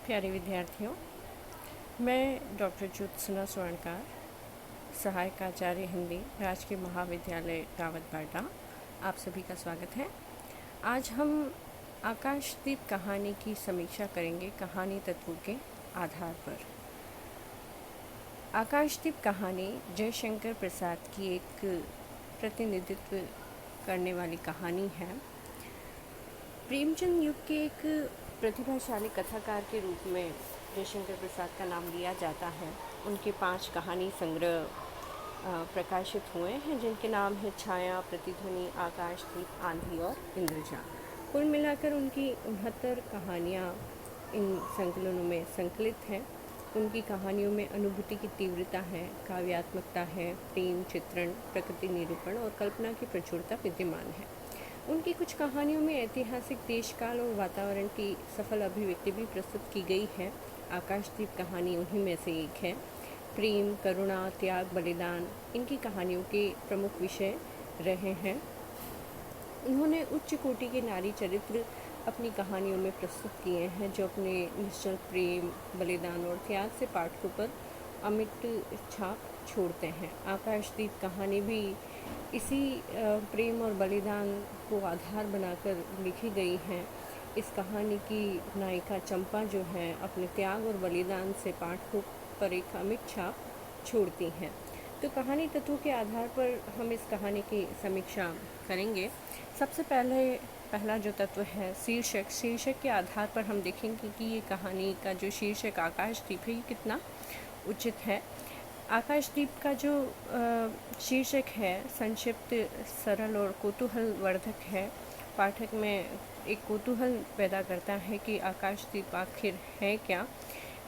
प्यारे विद्यार्थियों, मैं डॉक्टर ज्योत्सना स्वर्णकार, सहायक आचार्य हिंदी, राजकीय महाविद्यालय गावत बाटा, आप सभी का स्वागत है। आज हम आकाशदीप कहानी की समीक्षा करेंगे कहानी तत्वों के आधार पर। आकाशदीप कहानी जयशंकर प्रसाद की एक प्रतिनिधित्व करने वाली कहानी है। प्रेमचंद युग के एक प्रतिभाशाली कथाकार के रूप में जयशंकर प्रसाद का नाम लिया जाता है। उनके 5 कहानी संग्रह प्रकाशित हुए हैं, जिनके नाम है छाया, प्रतिध्वनि, आकाशदीप, आंधी और इंद्रजाल। कुल मिलाकर उनकी 69 कहानियाँ इन संकलनों में संकलित हैं। उनकी कहानियों में अनुभूति की तीव्रता है, काव्यात्मकता है, प्रेम चित्रण, प्रकृति निरूपण और कल्पना की प्रचुरता विद्यमान है। उनकी कुछ कहानियों में ऐतिहासिक देशकाल और वातावरण की सफल अभिव्यक्ति भी प्रस्तुत की गई है। आकाशदीप कहानी उन्हीं में से एक है। प्रेम, करुणा, त्याग, बलिदान इनकी कहानियों के प्रमुख विषय रहे हैं। उन्होंने उच्च कोटि के नारी चरित्र अपनी कहानियों में प्रस्तुत किए हैं, जो अपने निश्चल प्रेम, बलिदान और त्याग से पाठकों पर अमिट छाप छोड़ते हैं। आकाशदीप कहानी भी इसी प्रेम और बलिदान को आधार बनाकर लिखी गई है। इस कहानी की नायिका चंपा जो है, अपने त्याग और बलिदान से पाठकों पर एक अमिट छाप छोड़ती हैं। तो कहानी तत्वों के आधार पर हम इस कहानी की समीक्षा करेंगे। सबसे पहला जो तत्व है शीर्षक के आधार पर हम देखेंगे कि ये कहानी का जो शीर्षक आकाशदीप है, ये कितना उचित है। आकाशदीप का जो शीर्षक है संक्षिप्त, सरल और कौतूहलवर्धक है। पाठक में एक कौतूहल पैदा करता है कि आकाशदीप आखिर है क्या।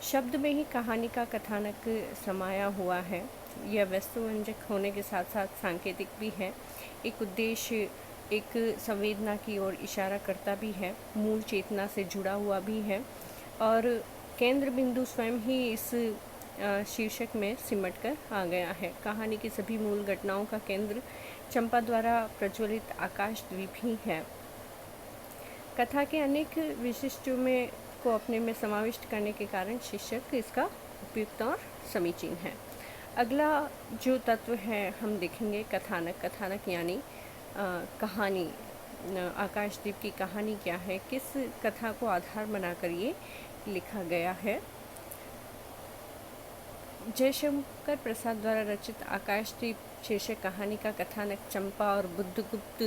शब्द में ही कहानी का कथानक समाया हुआ है। यह वस्तुवंजक होने के साथ साथ सांकेतिक भी है। एक उद्देश्य, एक संवेदना की ओर इशारा करता भी है, मूल चेतना से जुड़ा हुआ भी है और केंद्र बिंदु स्वयं ही इस शीर्षक में सिमट कर आ गया है। कहानी की सभी मूल घटनाओं का केंद्र चंपा द्वारा प्रज्वलित आकाशद्वीप ही है। कथा के अनेक विशिष्टों में को अपने में समाविष्ट करने के कारण शीर्षक इसका उपयुक्त और समीचीन है। अगला जो तत्व है हम देखेंगे कथानक यानी कहानी। आकाशदीप की कहानी क्या है, किस कथा को आधार बनाकर ये लिखा गया है। जयशंकर प्रसाद द्वारा रचित आकाशदीप शीर्षक कहानी का कथानक चंपा और बुद्धगुप्त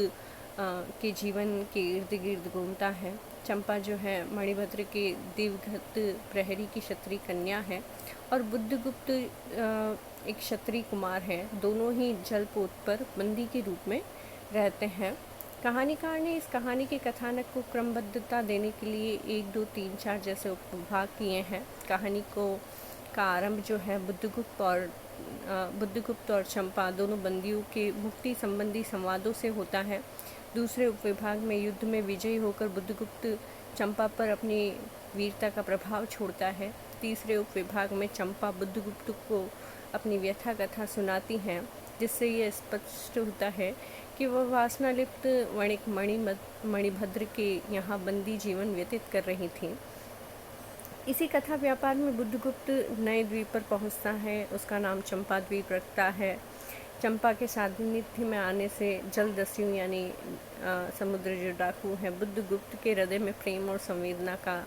के जीवन के इर्द गिर्द घूमता है। चंपा जो है मणिभद्र के दिवंगत प्रहरी की क्षत्रिय कन्या है और बुद्धगुप्त एक क्षत्रिय कुमार है। दोनों ही जलपोत पर बंदी के रूप में रहते हैं। कहानीकार ने इस कहानी के कथानक को क्रमबद्धता देने के लिए 1, 2, 3, 4 जैसे उपविभाग किए हैं। कहानी का आरंभ जो है बुद्धगुप्त और चंपा दोनों बंदियों के मुक्ति संबंधी संवादों से होता है। दूसरे उपविभाग में युद्ध में विजयी होकर बुद्धगुप्त चंपा पर अपनी वीरता का प्रभाव छोड़ता है। तीसरे उपविभाग में चंपा बुद्धगुप्त को अपनी व्यथा कथा सुनाती हैं, जिससे यह स्पष्ट होता है कि वह वासनालिप्त वणिक मणिभद्र के यहाँ बंदी जीवन व्यतीत कर रही थीं। इसी कथा व्यापार में बुद्धगुप्त नए द्वीप पर पहुंचता है। उसका नाम चंपा द्वीप रखता है। चंपा के सान्निध्य में आने से जलदस्यु यानी समुद्र जो डाकू हैं, बुद्धगुप्त के हृदय में प्रेम और संवेदना का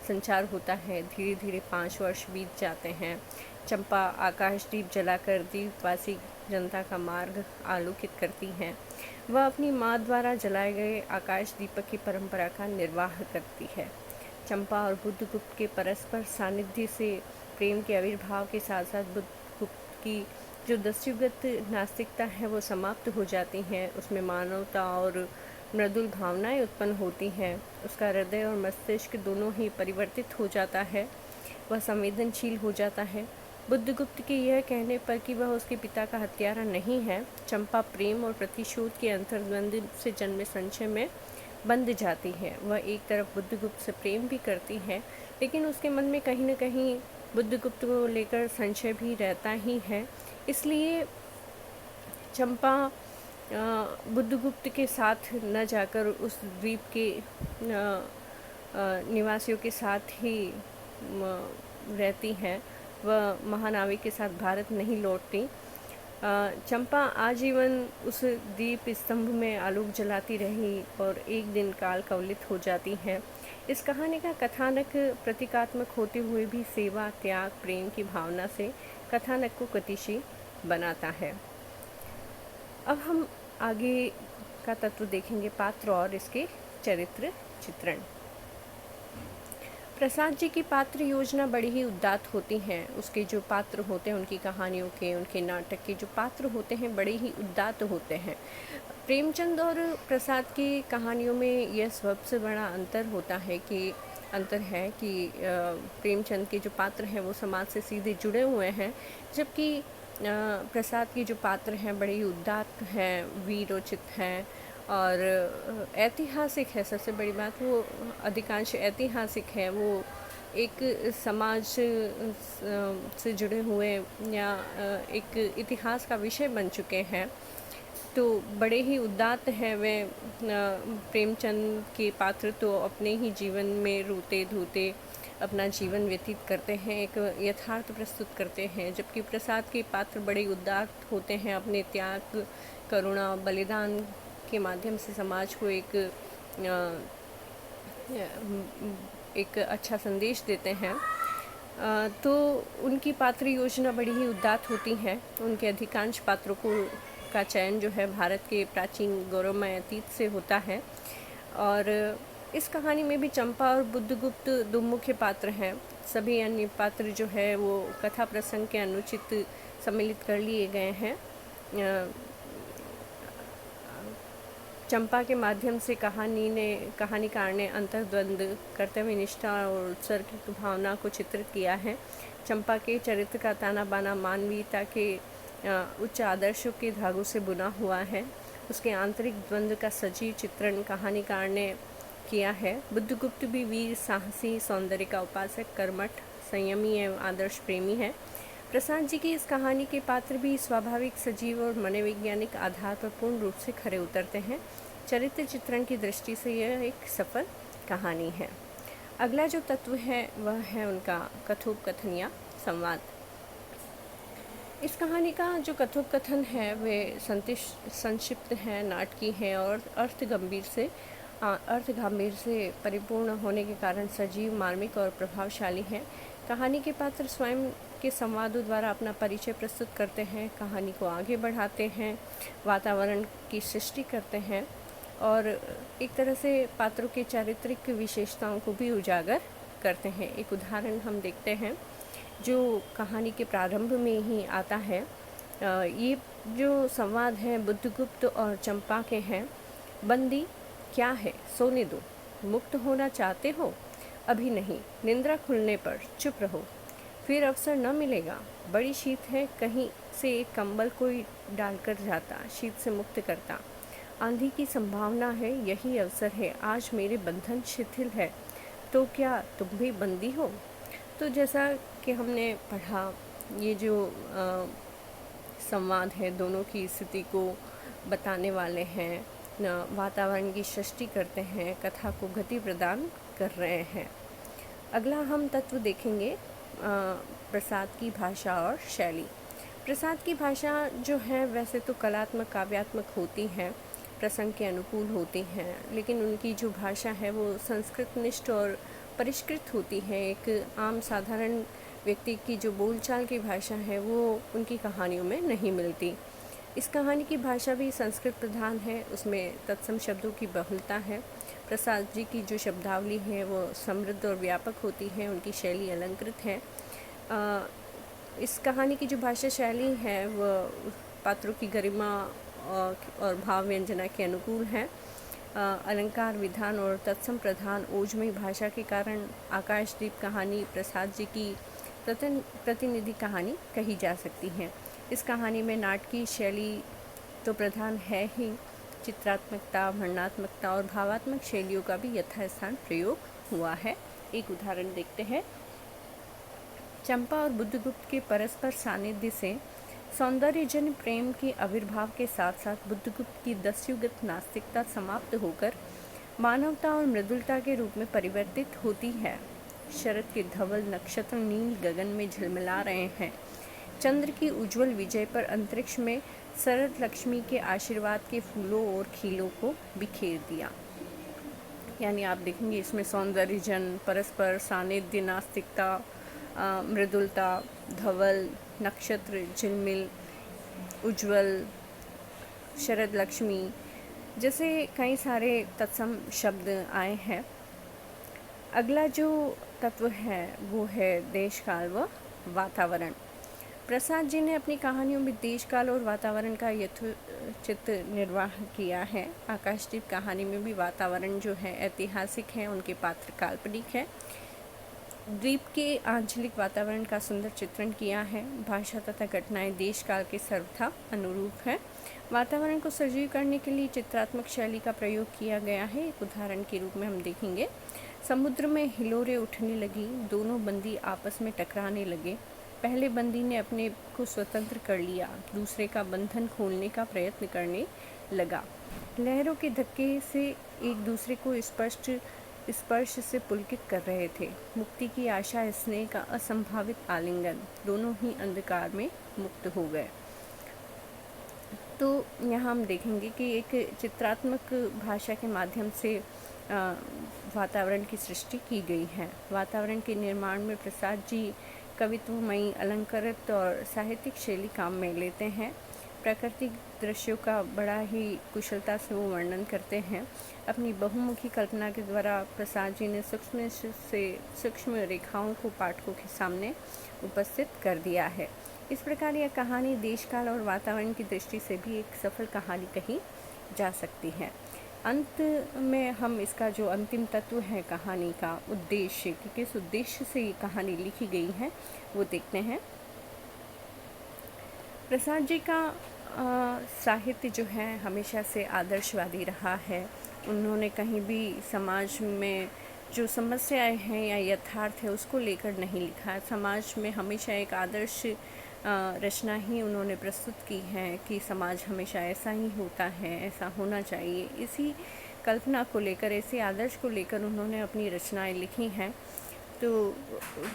संचार होता है। धीरे धीरे 5 वर्ष बीत जाते हैं। चंपा आकाशदीप जलाकर द्वीपवासी जनता का मार्ग आलोकित करती हैं। वह अपनी माँ द्वारा जलाए गए आकाशदीपक की परंपरा का निर्वाह करती है। चंपा और बुद्धगुप्त के परस्पर सानिध्य से प्रेम के आविर्भाव के साथ साथ बुद्धगुप्त की जो दस्युगत नास्तिकता है वो समाप्त हो जाती हैं। उसमें मानवता और मृदुल भावनाएं उत्पन्न होती हैं। उसका हृदय और मस्तिष्क दोनों ही परिवर्तित हो जाता है। वह संवेदनशील हो जाता है। बुद्धगुप्त के यह कहने पर कि वह उसके पिता का हत्यारा नहीं है, चंपा प्रेम और प्रतिशोध के अंतर्द्वंद से जन्मे संशय में बंध जाती है। वह एक तरफ बुद्धगुप्त से प्रेम भी करती है, लेकिन उसके मन में कहीं न कहीं बुद्धगुप्त को लेकर संशय भी रहता ही है। इसलिए चंपा बुद्धगुप्त के साथ न जाकर उस द्वीप के निवासियों के साथ ही रहती हैं, वह महानाविक के साथ भारत नहीं लौटती। चंपा आजीवन उस दीप स्तंभ में आलोक जलाती रही और एक दिन काल कवलित हो जाती है। इस कहानी का कथानक प्रतीकात्मक होते हुए भी सेवा, त्याग, प्रेम की भावना से कथानक को गतिशील बनाता है। अब हम आगे का तत्व देखेंगे, पात्र और इसके चरित्र चित्रण। प्रसाद जी की पात्र योजना बड़ी ही उदात्त होती हैं। उसके जो पात्र होते हैं, उनकी कहानियों के, उनके नाटक के जो पात्र होते हैं, बड़े ही उदात्त होते हैं। प्रेमचंद और प्रसाद की कहानियों में यह सबसे बड़ा अंतर है कि प्रेमचंद के जो पात्र हैं वो समाज से सीधे जुड़े हुए हैं, जबकि प्रसाद के जो पात्र हैं बड़े ही उदात्त हैं, वीरोचित हैं और ऐतिहासिक है। सबसे बड़ी बात, वो अधिकांश ऐतिहासिक है। वो एक समाज से जुड़े हुए या एक इतिहास का विषय बन चुके हैं, तो बड़े ही उदात्त हैं वे। प्रेमचंद के पात्र तो अपने ही जीवन में रोते धोते अपना जीवन व्यतीत करते हैं, एक यथार्थ प्रस्तुत करते हैं, जबकि प्रसाद के पात्र बड़े उदात्त होते हैं, अपने त्याग, करुणा, बलिदान के माध्यम से समाज को एक अच्छा संदेश देते हैं। तो उनकी पात्र योजना बड़ी ही उदात्त होती है। उनके अधिकांश पात्रों का चयन जो है भारत के प्राचीन गौरवमय अतीत से होता है। और इस कहानी में भी चंपा और बुद्धगुप्त दो मुख्य पात्र हैं। सभी अन्य पात्र जो है वो कथा प्रसंग के अनुचित सम्मिलित कर लिए गए हैं। चंपा के माध्यम से कहानीकार ने अंतर्द्वंद, कर्तव्य निष्ठा और उत्सर्ग की भावना को चित्रित किया है। चंपा के चरित्र का ताना बाना मानवीयता के उच्च आदर्शों के धागों से बुना हुआ है। उसके आंतरिक द्वंद्व का सजीव चित्रण कहानीकार ने किया है। बुद्धगुप्त भी वीर, साहसी, सौंदर्य का उपासक, कर्मठ, संयमी एवं आदर्श प्रेमी है। प्रसाद जी की इस कहानी के पात्र भी स्वाभाविक, सजीव और मनोवैज्ञानिक आधार पर पूर्ण रूप से खरे उतरते हैं। चरित्र चित्रण की दृष्टि से यह एक सफल कहानी है। अगला जो तत्व है वह है उनका कथोपकथन या संवाद। इस कहानी का जो कथोपकथन है वे संक्षिप्त है, नाटकीय है और अर्थ गंभीर से परिपूर्ण होने के कारण सजीव, मार्मिक और प्रभावशाली है। कहानी के पात्र स्वयं के संवादों द्वारा अपना परिचय प्रस्तुत करते हैं, कहानी को आगे बढ़ाते हैं, वातावरण की सृष्टि करते हैं और एक तरह से पात्रों के चारित्रिक विशेषताओं को भी उजागर करते हैं। एक उदाहरण हम देखते हैं जो कहानी के प्रारंभ में ही आता है। ये जो संवाद है बुद्धगुप्त और चंपा के हैं। बंदी, क्या है, सोने दो। मुक्त होना चाहते हो? अभी नहीं, निंद्रा खुलने पर चुप रहो, फिर अवसर न मिलेगा। बड़ी शीत है, कहीं से एक कंबल कोई डालकर जाता, शीत से मुक्त करता। आंधी की संभावना है, यही अवसर है। आज मेरे बंधन शिथिल है, तो क्या तुम भी बंदी हो? तो जैसा कि हमने पढ़ा, ये जो संवाद है दोनों की स्थिति को बताने वाले हैं, वातावरण की सृष्टि करते हैं, कथा को गति प्रदान कर रहे हैं। अगला हम तत्व देखेंगे प्रसाद की भाषा और शैली। प्रसाद की भाषा जो है वैसे तो कलात्मक, काव्यात्मक होती है, प्रसंग के अनुकूल होती हैं, लेकिन उनकी जो भाषा है वो संस्कृतनिष्ठ और परिष्कृत होती है। एक आम साधारण व्यक्ति की जो बोलचाल की भाषा है वो उनकी कहानियों में नहीं मिलती। इस कहानी की भाषा भी संस्कृत प्रधान है, उसमें तत्सम शब्दों की बहुलता है। प्रसाद जी की जो शब्दावली है वो समृद्ध और व्यापक होती है, उनकी शैली अलंकृत है। इस कहानी की जो भाषा शैली है वह पात्रों की गरिमा और भाव व्यंजना के अनुकूल है। अलंकार, विधान और तत्सम प्रधान ओजमयी भाषा के कारण आकाशदीप कहानी प्रसाद जी की प्रतिनिधि कहानी कही जा सकती है। इस कहानी में नाटकीय शैली तो प्रधान है ही, चित्रात्मकता, वर्णनात्मकता और भावात्मक शैलियों का भी यथास्थान प्रयोग हुआ है। एक उदाहरण देखते हैं। चंपा और बुद्धगुप्त के परस्पर सानिध्य से सौंदर्यजन्य प्रेम के आविर्भाव के साथ साथ बुद्धगुप्त की दस्युगत नास्तिकता समाप्त होकर मानवता और मृदुलता के रूप में परिवर्तित होती है। शरद के धवल नक्षत्र नील गगन में झिलमिला रहे हैं। चंद्र की उज्जवल विजय पर अंतरिक्ष में शरद लक्ष्मी के आशीर्वाद के फूलों और खीलों को बिखेर दिया। यानी आप देखेंगे इसमें सौंदर्यजन, परस्पर सानिध्य, नास्तिकता, मृदुलता, धवल, नक्षत्र, झिलमिल, उज्ज्वल, शरद लक्ष्मी जैसे कई सारे तत्सम शब्द आए हैं। अगला जो तत्व है वो है देश काल व वातावरण। प्रसाद जी ने अपनी कहानियों में देश काल और वातावरण का यथोचित निर्वाह किया है। आकाशदीप कहानी में भी वातावरण जो है ऐतिहासिक है, उनके पात्र काल्पनिक है। द्वीप के आंचलिक वातावरण का सुंदर चित्रण किया है। भाषा तथा घटनाएं देश काल के सर्वथा अनुरूप है। वातावरण को सजीव करने के लिए चित्रात्मक शैली का प्रयोग किया गया है। एक उदाहरण के रूप में हम देखेंगे, समुद्र में हिलोरें उठने लगी, दोनों बंदी आपस में टकराने लगे। पहले बंदी ने अपने को स्वतंत्र कर लिया, दूसरे का बंधन खोलने का प्रयत्न करने लगा। लहरों के धक्के से एक दूसरे को स्पर्श से पुलकित कर रहे थे। मुक्ति की आशा, स्नेह का असंभावित आलिंगन, दोनों ही अंधकार में मुक्त हो गए। तो यहाँ हम देखेंगे कि एक चित्रात्मक भाषा के माध्यम से वातावरण की सृष्टि की गई है। वातावरण के निर्माण में प्रसाद जी कवित्वमयी, अलंकृत और साहित्यिक शैली काम में लेते हैं। प्राकृतिक दृश्यों का बड़ा ही कुशलता से वो वर्णन करते हैं। अपनी बहुमुखी कल्पना के द्वारा प्रसाद जी ने सूक्ष्म रेखाओं को पाठकों के सामने उपस्थित कर दिया है। इस प्रकार यह कहानी देशकाल और वातावरण की दृष्टि से भी एक सफल कहानी कही जा सकती है। अंत में हम इसका जो अंतिम तत्व है कहानी का उद्देश्य, कि किस उद्देश्य से ये कहानी लिखी गई है, वो देखते हैं। प्रसाद जी का साहित्य जो है हमेशा से आदर्शवादी रहा है। उन्होंने कहीं भी समाज में जो समस्याएं हैं या यथार्थ है उसको लेकर नहीं लिखा। समाज में हमेशा एक आदर्श रचना ही उन्होंने प्रस्तुत की है कि समाज हमेशा ऐसा ही होता है, ऐसा होना चाहिए। इसी कल्पना को लेकर, ऐसे आदर्श को लेकर उन्होंने अपनी रचनाएं लिखी हैं। तो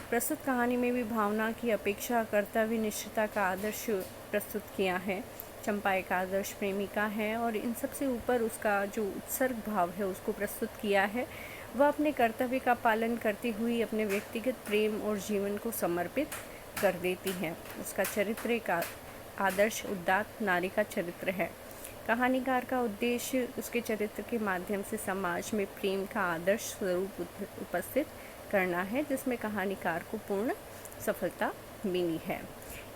प्रस्तुत कहानी में भी भावना की अपेक्षा कर्तव्य निष्ठता का आदर्श प्रस्तुत किया है। चंपा एक आदर्श प्रेमिका है और इन सबसे ऊपर उसका जो उत्सर्ग भाव है उसको प्रस्तुत किया है। वह अपने कर्तव्य का पालन करती हुई अपने व्यक्तिगत प्रेम और जीवन को समर्पित कर देती है। उसका चरित्र एक आदर्श उदात्त नारी का चरित्र है। कहानीकार का उद्देश्य उसके चरित्र के माध्यम से समाज में प्रेम का आदर्श स्वरूप उपस्थित करना है, जिसमें कहानीकार को पूर्ण सफलता मिली है।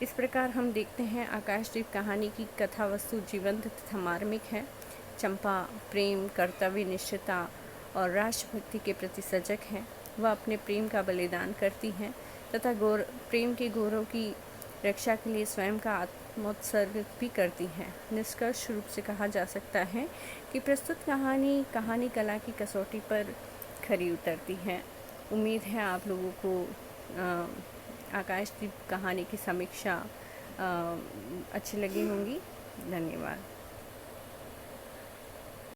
इस प्रकार हम देखते हैं आकाशदीप कहानी की कथा वस्तु जीवंत तथा मार्मिक है। चंपा प्रेम, कर्तव्य निष्ठता और राष्ट्रभक्ति के प्रति सजग है। वह अपने प्रेम का बलिदान करती हैं तथा प्रेम के गौरव की रक्षा के लिए स्वयं का आत्मोत्सर्ग भी करती हैं। निष्कर्ष रूप से कहा जा सकता है कि प्रस्तुत कहानी कला की कसौटी पर खरी उतरती है। उम्मीद है आप लोगों को आकाशदीप कहानी की समीक्षा अच्छी लगी होंगी। धन्यवाद।